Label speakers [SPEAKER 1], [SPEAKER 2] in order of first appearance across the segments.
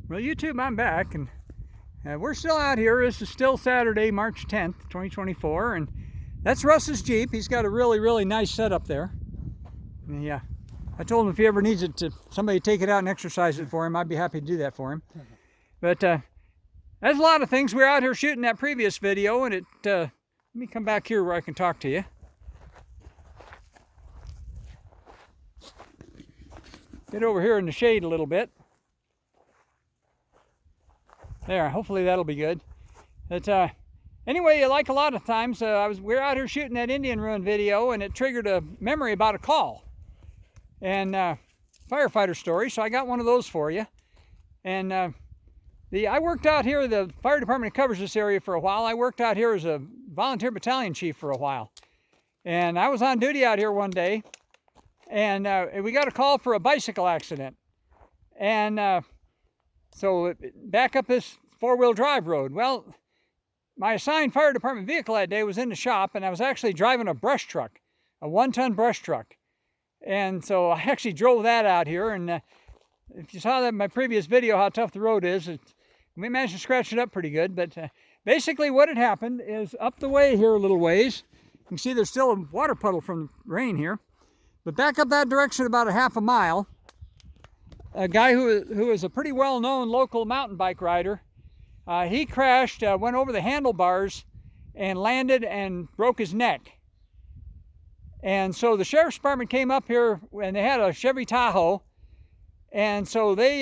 [SPEAKER 1] Well, YouTube, I'm back, and we're still out here. This is still Saturday, March 10th, 2024, and that's Russ's Jeep. He's got a really nice setup there. And yeah, I told him if he ever needs it to somebody take it out and exercise it for him, I'd be happy to do that for him. But there's a lot of things. We were out here shooting that previous video, and let me come back here where I can talk to you. Get over here in the shade a little bit. There, hopefully that'll be good. But anyway, like a lot of times, we were out here shooting that Indian ruin video, and it triggered a memory about a call and Firefighter Story. So I got one of those for you. And I worked out here. The fire department covers this area for a while. I worked out here as a volunteer battalion chief for a while, and I was on duty out here one day, and we got a call for a bicycle accident. And so back up this four-wheel drive road. Well, my assigned fire department vehicle that day was in the shop, and I was actually driving a brush truck, a 1-ton brush truck. And so I actually drove that out here, and if you saw that in my previous video, how tough the road is, we managed to scratch it up pretty good. But basically what had happened is up the way here a little ways, you can see there's still a water puddle from the rain here, but back up that direction about a half a mile, a guy who is a pretty well-known local mountain bike rider, he crashed, went over the handlebars and landed and broke his neck. And so the sheriff's department came up here, and they had a Chevy Tahoe, and so they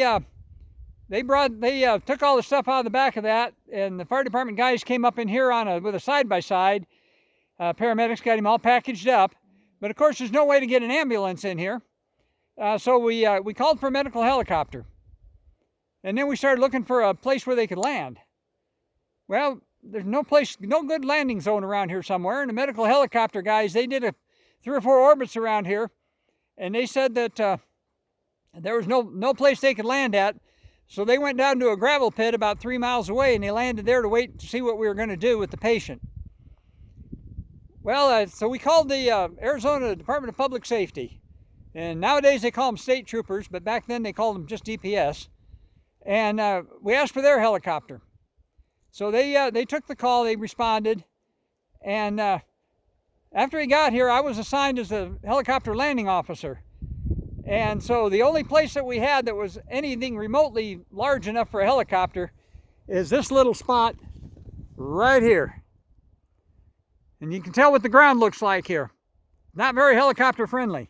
[SPEAKER 1] took all the stuff out of the back of that, and the fire department guys came up in here with a side-by-side. Paramedics got him all packaged up, but of course there's no way to get an ambulance in here. So we called for a medical helicopter, and then we started looking for a place where they could land. Well, there's no good landing zone around here somewhere, and the medical helicopter guys, they did 3 or 4 orbits around here, and they said that there was no place they could land at, so they went down to a gravel pit about 3 miles away, and they landed there to wait to see what we were going to do with the patient. Well, so we called the Arizona Department of Public Safety. And nowadays they call them state troopers, but back then they called them just DPS. And we asked for their helicopter. So they took the call, they responded. And after he got here, I was assigned as a helicopter landing officer. And so the only place that we had that was anything remotely large enough for a helicopter is this little spot right here. And you can tell what the ground looks like here. Not very helicopter friendly.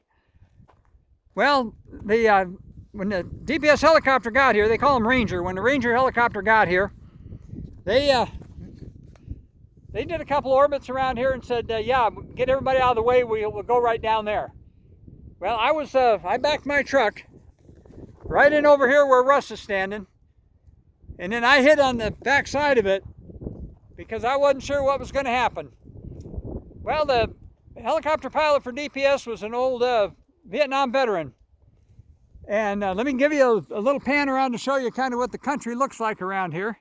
[SPEAKER 1] Well, when the DPS helicopter got here, they call them Ranger. When the Ranger helicopter got here, they did a couple orbits around here and said, yeah, get everybody out of the way, we'll go right down there. Well, I backed my truck right in over here where Russ is standing, and then I hit on the back side of it because I wasn't sure what was going to happen. Well, the helicopter pilot for DPS was an old Vietnam veteran. And let me give you a little pan around to show you kind of what the country looks like around here.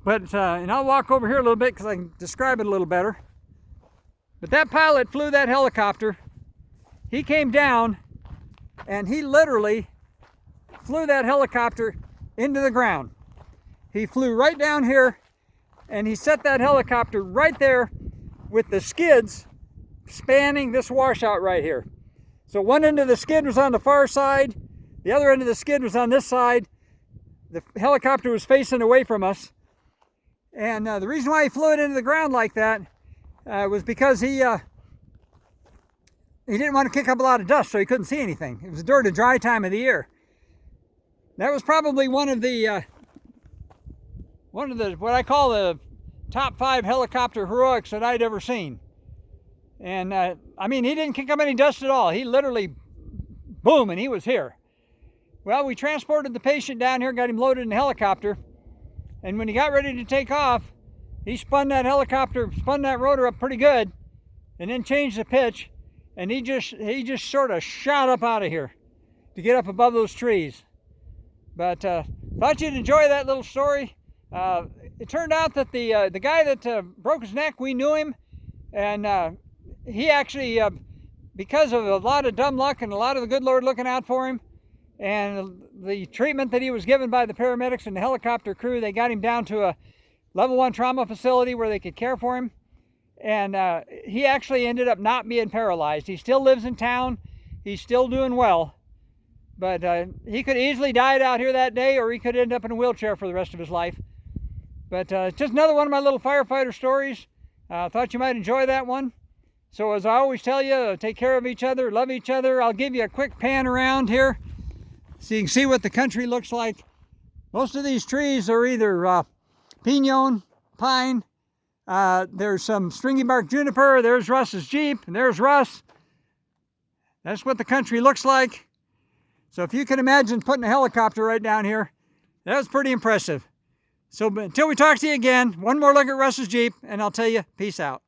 [SPEAKER 1] But, and I'll walk over here a little bit because I can describe it a little better. But that pilot flew that helicopter. He came down and he literally flew that helicopter into the ground. He flew right down here and he set that helicopter right there with the skids spanning this washout right here. So one end of the skid was on the far side, the other end of the skid was on this side. The helicopter was facing away from us. And the reason why he flew it into the ground like that was because he didn't want to kick up a lot of dust, so he couldn't see anything. It was during the dry time of the year. That was probably one of the what I call the top 5 helicopter heroics that I'd ever seen. And I mean, he didn't kick up any dust at all. He literally, boom, and he was here. Well, we transported the patient down here, got him loaded in the helicopter. And when he got ready to take off, he spun that rotor up pretty good, and then changed the pitch. And he just sort of shot up out of here to get up above those trees. But thought you'd enjoy that little story. It turned out that the guy that broke his neck, we knew him, and he actually, because of a lot of dumb luck and a lot of the good Lord looking out for him, and the treatment that he was given by the paramedics and the helicopter crew, they got him down to a level 1 trauma facility where they could care for him. And he actually ended up not being paralyzed. He still lives in town. He's still doing well. But he could easily died out here that day, or he could end up in a wheelchair for the rest of his life. But just another one of my little firefighter stories. Thought you might enjoy that one. So as I always tell you, take care of each other, love each other. I'll give you a quick pan around here so you can see what the country looks like. Most of these trees are either pinon, pine. There's some stringy bark juniper. There's Russ's Jeep, and there's Russ. That's what the country looks like. So if you can imagine putting a helicopter right down here, that was pretty impressive. So until we talk to you again, one more look at Russ's Jeep, and I'll tell you, peace out.